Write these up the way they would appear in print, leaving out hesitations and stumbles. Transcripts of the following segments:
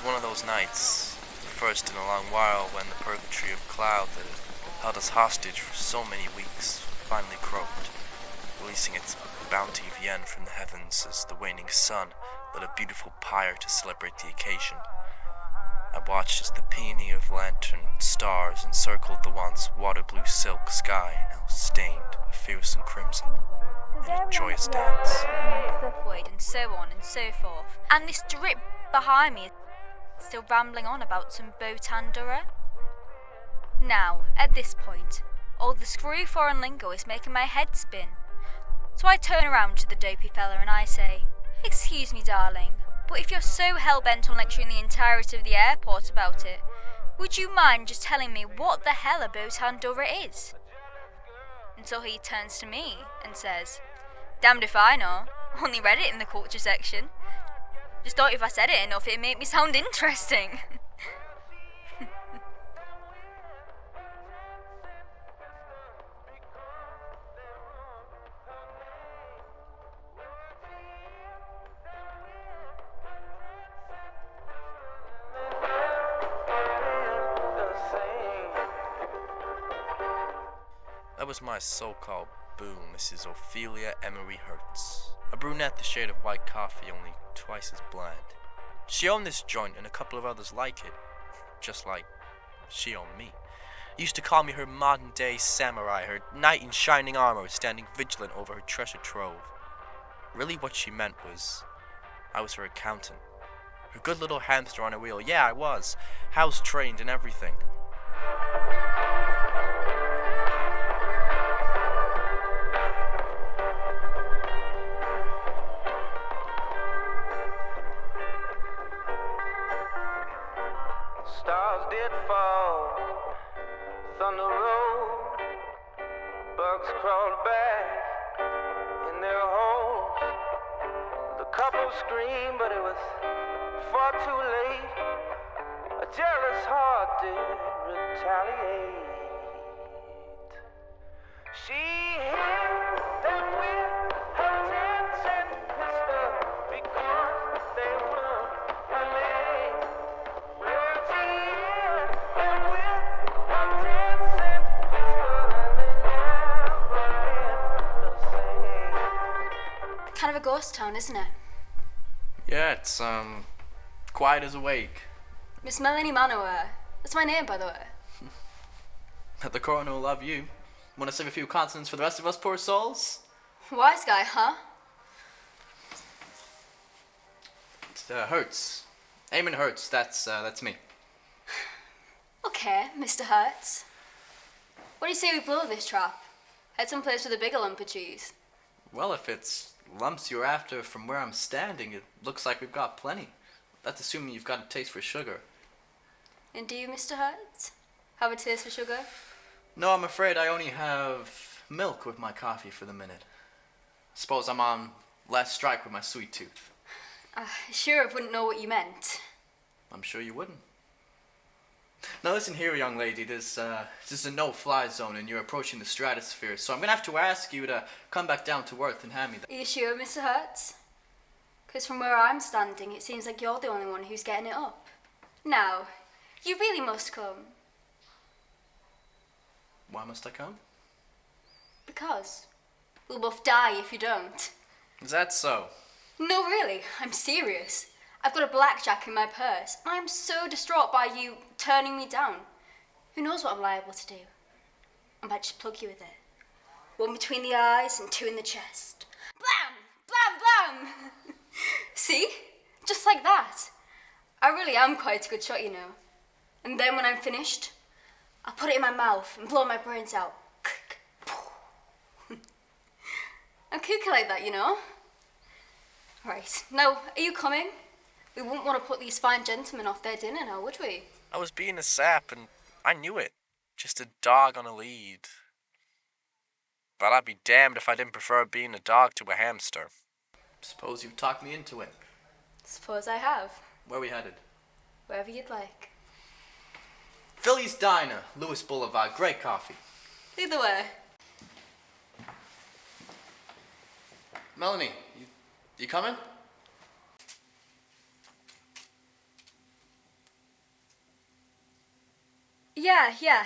one of those nights, the first in a long while, when the purgatory of cloud that had held us hostage for so many weeks finally croaked, releasing its bounty of yen from the heavens as the waning sun lit a beautiful pyre to celebrate the occasion. I watched as the peony of lantern stars encircled the once water-blue silk sky, now stained with fearsome crimson, in a joyous dance. And so on and so forth. And this drip behind me is still rambling on about some Botandura. Now, at this point, all the screwy foreign lingo is making my head spin. So I turn around to the dopey fella and I say, "Excuse me, darling, but if you're so hell-bent on lecturing the entirety of the airport about it, would you mind just telling me what the hell a Botandura is?" Until he turns to me and says, "Damned if I know, only read it in the culture section. Just thought if I said it enough it'd make me sound interesting." That was my so-called boo, Mrs. Ophelia Emery Hertz. A brunette the shade of white coffee, only twice as bland. She owned this joint and a couple of others like it. Just like she owned me. Used to call me her modern-day samurai, her knight in shining armor standing vigilant over her treasure trove. Really what she meant was, I was her accountant. Her good little hamster on a wheel. Yeah, I was. House-trained and everything. Stars did fall, thunder rolled, bugs crawled back in their holes. The couple screamed, but it was far too late. A jealous heart did retaliate. She hid them with her 10-cent pistol because they were her legs. Kind of a ghost town, isn't it? Yeah, it's, quiet as a wake. Miss Melanie Manowar. That's my name, by the way. The coroner will love you. Want to save a few consonants for the rest of us poor souls? Wise guy, huh? It's, Hertz. Amon Hertz, that's me. Okay, Mr. Hertz. What do you say we blow this trap? Head someplace with a bigger lump of cheese. Well, if it's lumps you're after from where I'm standing, it looks like we've got plenty. That's assuming you've got a taste for sugar. And do you, Mr. Hertz, have a taste for sugar? No, I'm afraid I only have milk with my coffee for the minute. Suppose I'm on last strike with my sweet tooth. Sure, I wouldn't know what you meant. I'm sure you wouldn't. Now listen here, young lady, this is a no-fly zone and you're approaching the stratosphere, so I'm gonna have to ask you to come back down to earth and hand me that. Are you sure, Mr. Hertz? Because from where I'm standing, it seems like you're the only one who's getting it up. Now, you really must come. Why must I come? Because we'll both die if you don't. Is that so? No, really, I'm serious. I've got a blackjack in my purse, and I'm so distraught by you turning me down. Who knows what I'm liable to do? I might just plug you with it. One between the eyes and two in the chest. Blam! Blam! Blam! See? Just like that. I really am quite a good shot, you know. And then when I'm finished, I'll put it in my mouth and blow my brains out. I'm kooky like that, you know. Right, now, are you coming? We wouldn't want to put these fine gentlemen off their dinner now, would we? I was being a sap and I knew it. Just a dog on a lead. But I'd be damned if I didn't prefer being a dog to a hamster. Suppose you've talked me into it. Suppose I have. Where are we headed? Wherever you'd like. Philly's Diner, Lewis Boulevard, great coffee. Either way. Melanie, you coming? Yeah.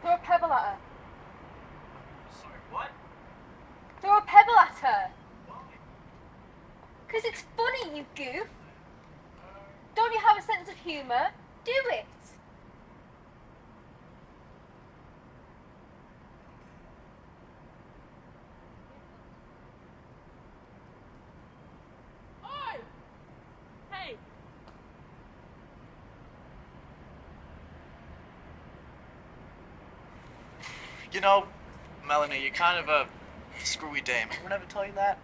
Throw a pebble at her. Sorry, what? Throw a pebble at her. Because it's funny, you goof. Don't you have a sense of humour? Do it. Hey! You know, Melanie, you're kind of a screwy dame. Anyone ever tell you that?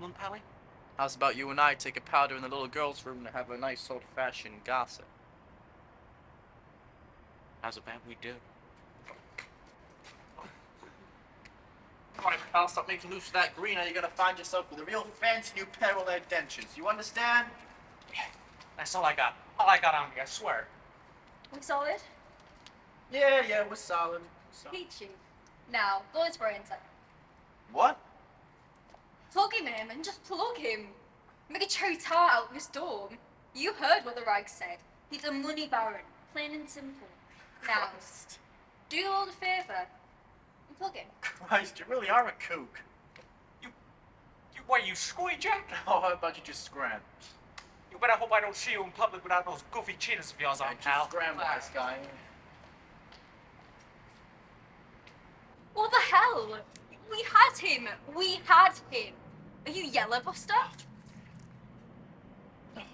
Come on, Pally. How's about you and I take a powder in the little girl's room to have a nice old-fashioned gossip? How's about we do? Alright, pal, stop making loose with that green or you're gonna find yourself with a real fancy new pair of lead dentures. You understand? That's all I got. All I got on me, I swear. We solid? Yeah, we're solid. Peachy. Now, blow his brains out. What? Plug him in and just plug him. Make a cherry tart out of his storm. You heard what the rag said. He's a money baron, plain and simple. Now, do you all a favour and plug him. Christ, you really are a kook. What, you screwy Jack? Oh, how about you just scram? You better hope I don't see you in public without those goofy cheetahs of yours on, pal. Scram, wise guy. What the hell? We had him. Are you yellow, Buster?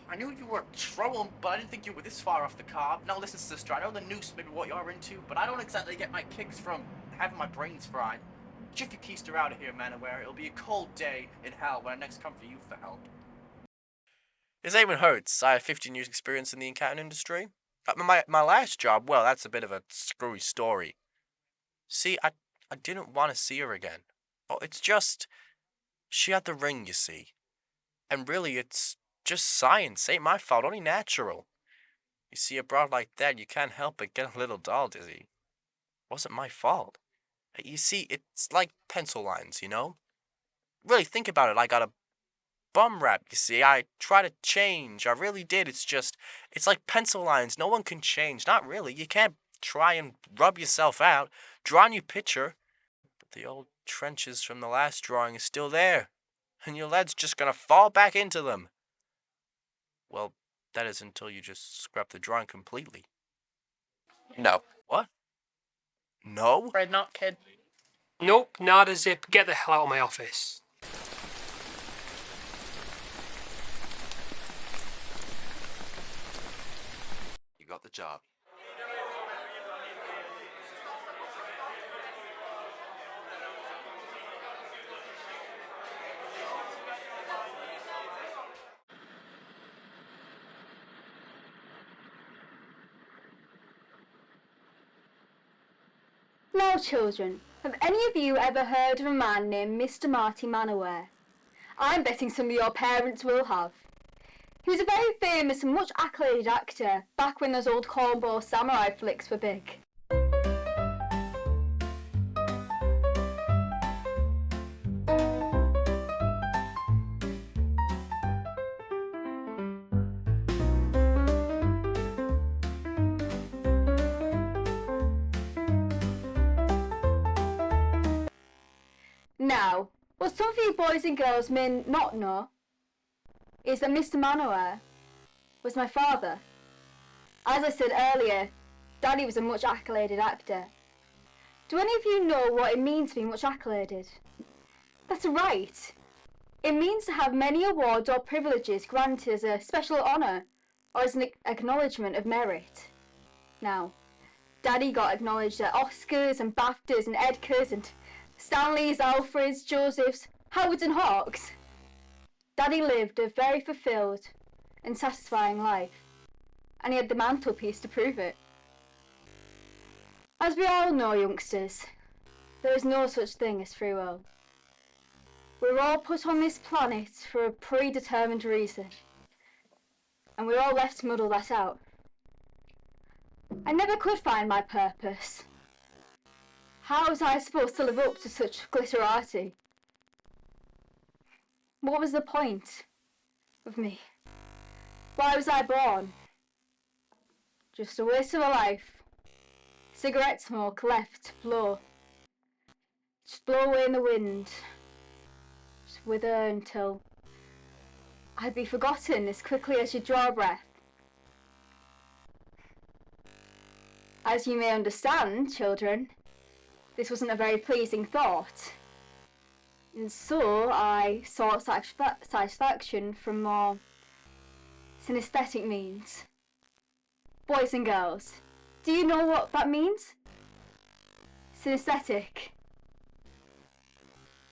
I knew you were trouble, but I didn't think you were this far off the cob. Now listen, sister, I know the noose may be what you're into, but I don't exactly get my kicks from having my brains fried. Jiffy Keister out of here, Manowar. It'll be a cold day in hell when I next come for you for help. It's Amon Hertz. I have 15 years experience in the accounting industry. My last job, well, that's a bit of a screwy story. See, I didn't want to see her again. Oh, it's just, she had the ring, you see. And really, it's just science. Ain't my fault, only natural. You see, a broad like that, you can't help but get a little dull, dizzy. Wasn't my fault. You see, it's like pencil lines, you know? Really, think about it. I got a bum rap, you see. I try to change. I really did. It's like pencil lines. No one can change. Not really. You can't try and rub yourself out. Draw a new picture. But the old trenches from the last drawing is still there. And your lead's just gonna fall back into them. Well, that is until you just scrap the drawing completely. No. What? No? Afraid not, kid. Nope, not a zip. Get the hell out of my office. You got the job. Now, children, have any of you ever heard of a man named Mr. Marty Manowar? I'm betting some of your parents will have. He was a very famous and much accoladed actor back when those old cornball samurai flicks were big. Now, what some of you boys and girls may not know is that Mr. Manowar was my father. As I said earlier, Daddy was a much accoladed actor. Do any of you know what it means to be much accoladed? That's right. It means to have many awards or privileges granted as a special honour or as an acknowledgement of merit. Now, Daddy got acknowledged at Oscars and BAFTAs and Edgars and Stanleys, Alfreds, Josephs, Howards and Hawks. Daddy lived a very fulfilled and satisfying life, and he had the mantelpiece to prove it. As we all know, youngsters, there is no such thing as free will. We're all put on this planet for a predetermined reason, and we're all left to muddle that out. I never could find my purpose. How was I supposed to live up to such glitterati? What was the point of me? Why was I born? Just a waste of a life. Cigarette smoke left to blow. Just blow away in the wind. Just wither until I'd be forgotten as quickly as you draw a breath. As you may understand, children, this wasn't a very pleasing thought. And so I sought satisfaction from more synesthetic means. Boys and girls, do you know what that means? Synesthetic.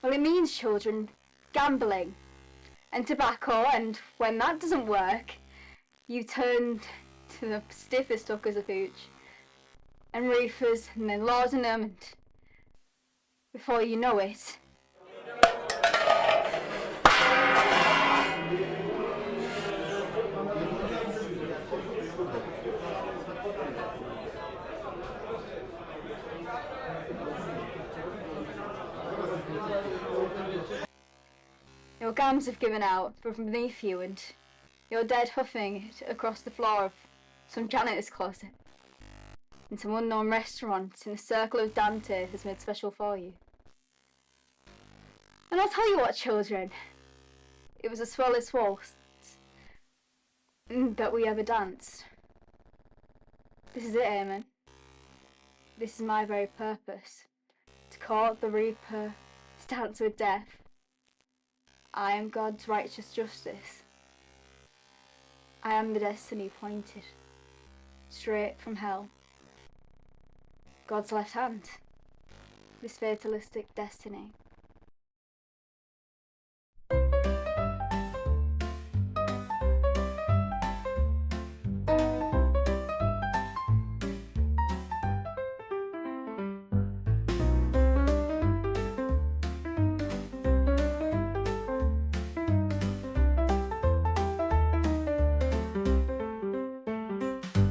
Well, it means, children, gambling and tobacco, and when that doesn't work, you turn to the stiffest hookers of hooch and reefers and then laudanum, and before you know it, your gums have given out from beneath you and you're dead huffing it across the floor of some janitor's closet in some unknown restaurant in a circle of Dante has made special for you. And I'll tell you what, children, it was the swellest waltz that we ever danced. This is it, Amon. This is my very purpose, to court the Reaper, to dance with death. I am God's righteous justice. I am the destiny pointed straight from hell. God's left hand. This fatalistic destiny.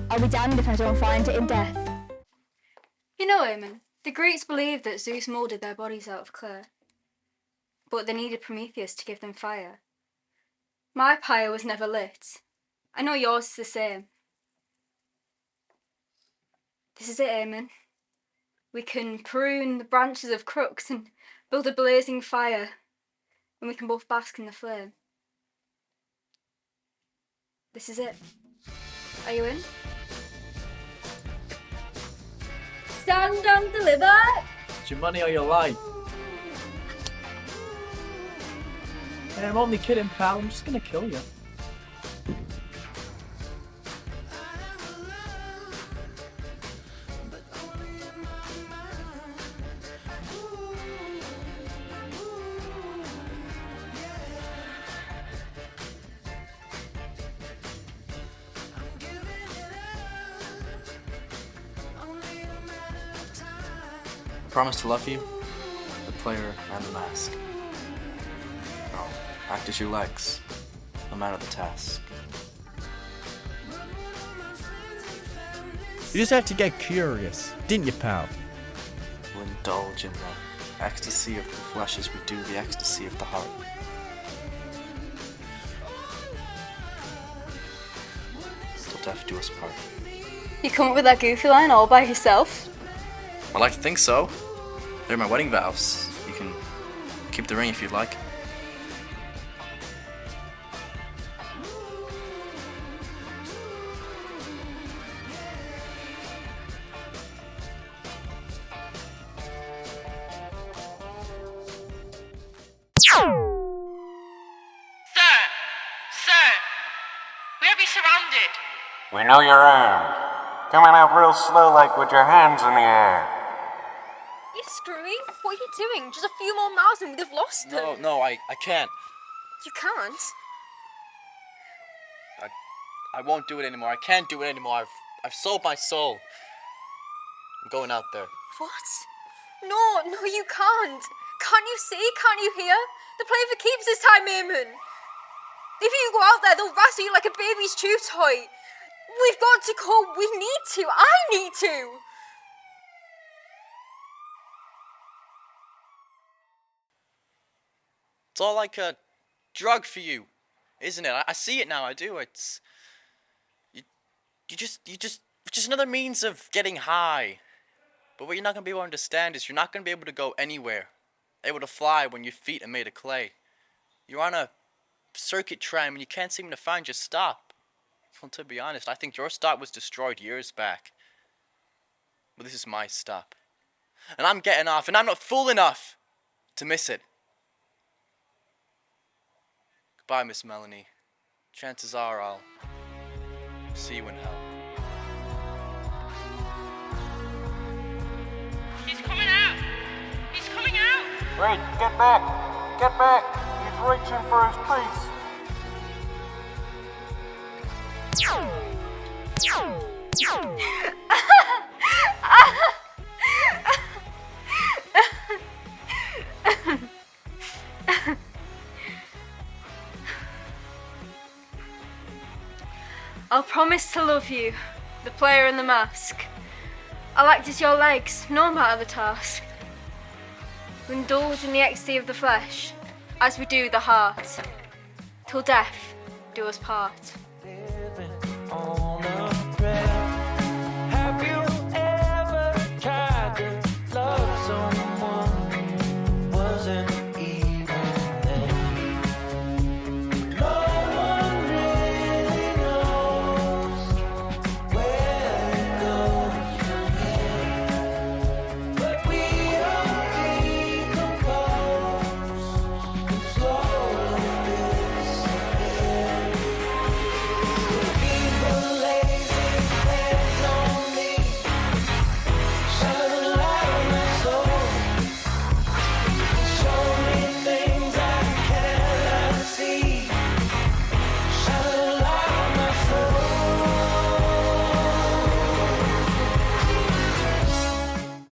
I'll be damned if I don't find it in death. You know, Amon, the Greeks believed that Zeus moulded their bodies out of clay, but they needed Prometheus to give them fire. My pyre was never lit. I know yours is the same. This is it, Amon. We can prune the branches of crooks and build a blazing fire, and we can both bask in the flame. This is it. Are you in? Stand and deliver! It's your money or your life. Hey, I'm only kidding, pal. I'm just gonna kill you. I promise to love you, the player and the mask. Now, act as your legs, no matter the task. You just had to get curious, didn't you, pal? We'll indulge in the ecstasy of the flesh as we do the ecstasy of the heart. Till death do us part. You come up with that goofy line all by yourself? I like to think so. They're my wedding vows. You can Keep the ring if you'd like. Sir, we have you surrounded. We know you're armed. Coming out real slow like with your hands in the air. You screwing? What are you doing? Just a few more miles and we'd have lost them. No, I can't. You can't? I won't do it anymore. I can't do it anymore. I've sold my soul. I'm going out there. What? No, you can't. Can't you see? Can't you hear? They're playing for keeps this time, Amon. If you go out there, they'll wrestle you like a baby's chew toy. We've got to go. We need to. I need to. It's all like a drug for you, isn't it? I see it now. I do. It's you just another means of getting high. But what you're not gonna be able to understand is you're not gonna be able to go anywhere, able to fly when your feet are made of clay. You're on a circuit tram and you can't seem to find your stop. Well, to be honest, I think your stop was destroyed years back. But this is my stop. And I'm getting off, and I'm not fool enough to miss it. Goodbye, Miss Melanie. Chances are I'll see you in hell. He's coming out. He's coming out. Wait, get back! Get back! He's reaching for his piece. I'll promise to love you, the player in the mask. I'll act as your legs, no matter the task. We indulge in the ecstasy of the flesh, as we do the heart, till death do us part. On